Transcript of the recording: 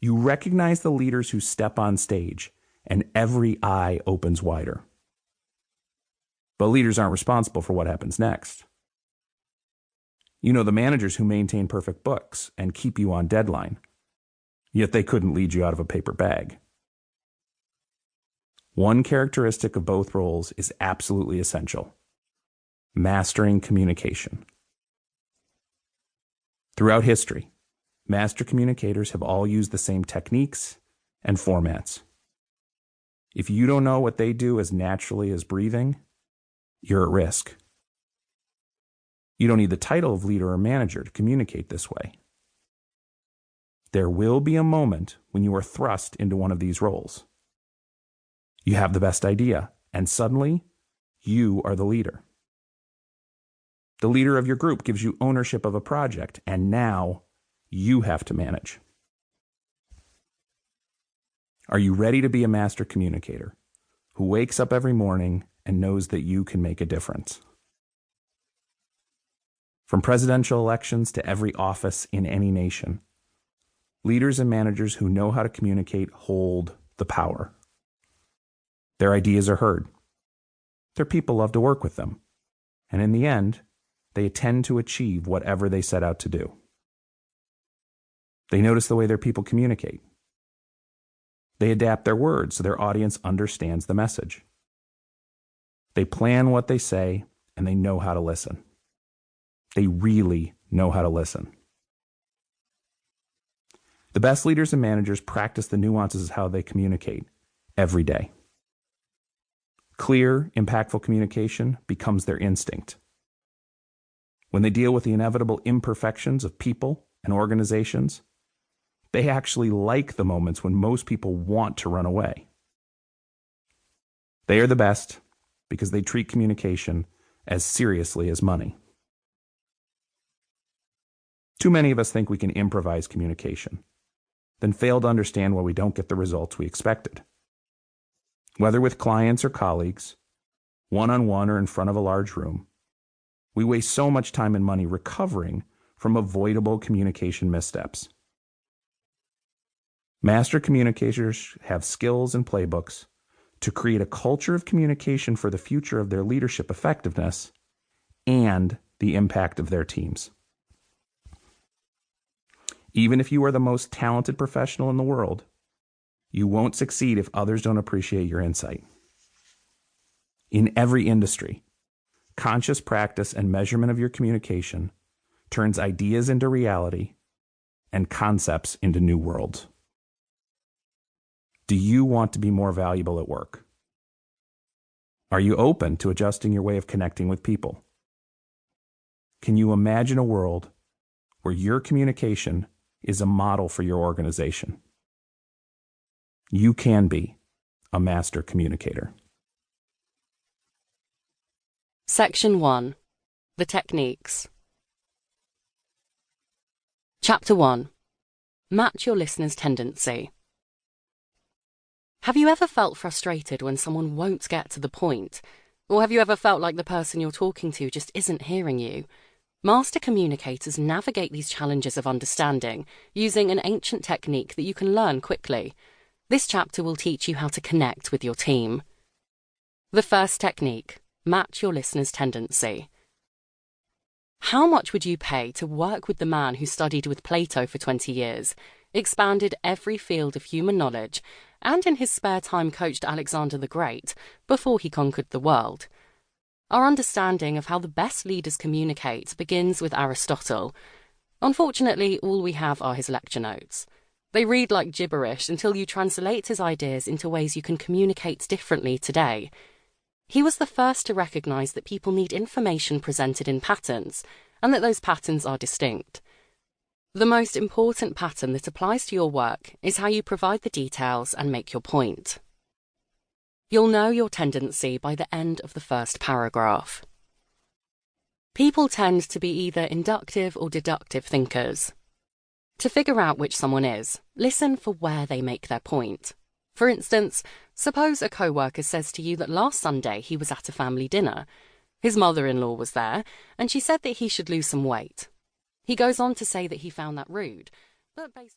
You recognize the leaders who step on stage, and every eye opens wider. But leaders aren't responsible for what happens next. You know the managers who maintain perfect books and keep you on deadline, yet they couldn't lead you out of a paper bag. One characteristic of both roles is absolutely essential: mastering communication. Throughout history, master communicators have all used the same techniques and formats. If you don't know what they do as naturally as breathing, you're at risk. You don't need the title of leader or manager to communicate this way. There will be a moment when you are thrust into one of these roles. You have the best idea, and suddenly, you are the leader. The leader of your group gives you ownership of a project, and now you have to manage. Are you ready to be a master communicator who wakes up every morning and knows that you can make a difference? From presidential elections to every office in any nation, leaders and managers who know how to communicate hold the power. Their ideas are heard. Their people love to work with them. And in the end, they tend to achieve whatever they set out to do. They notice the way their people communicate. They adapt their words so their audience understands the message. They plan what they say, and they know how to listen. They really know how to listen. The best leaders and managers practice the nuances of how they communicate every day. Clear, impactful communication becomes their instinct. When they deal with the inevitable imperfections of people and organizations, they actually like the moments when most people want to run away. They are the best because they treat communication as seriously as money. Too many of us think we can improvise communication, then fail to understand why we don't get the results we expected. Whether with clients or colleagues, one-on-one or in front of a large room, we waste so much time and money recovering from avoidable communication missteps. Master communicators have skills and playbooks to create a culture of communication for the future of their leadership effectiveness and the impact of their teams. Even if you are the most talented professional in the world, you won't succeed if others don't appreciate your insight. In every industry, conscious practice and measurement of your communication turns ideas into reality and concepts into new worlds. Do you want to be more valuable at work? Are you open to adjusting your way of connecting with people? Can you imagine a world where your communication is a model for your organization? You can be a master communicator. Section 1. The Techniques. Chapter 1. Match your listener's tendency. Have you ever felt frustrated when someone won't get to the point? Or have you ever felt like the person you're talking to just isn't hearing you? Master communicators navigate these challenges of understanding using an ancient technique that you can learn quickly. This chapter will teach you how to connect with your team. The first technique, match your listener's tendency. How much would you pay to work with the man who studied with Plato for 20 years, expounded every field of human knowledge, and in his spare time coached Alexander the Great before he conquered the world? Our understanding of how the best leaders communicate begins with Aristotle. Unfortunately, all we have are his lecture notes. They read like gibberish until you translate his ideas into ways you can communicate differently today. He was the first to recognize that people need information presented in patterns, and that those patterns are distinct. The most important pattern that applies to your work is how you provide the details and make your point. You'll know your tendency by the end of the first paragraph. People tend to be either inductive or deductive thinkers. To figure out which someone is, listen for where they make their point. For instance, suppose a co-worker says to you that last Sunday he was at a family dinner. His mother-in-law was there, and she said that he should lose some weight. He goes on to say that he found that rude, but based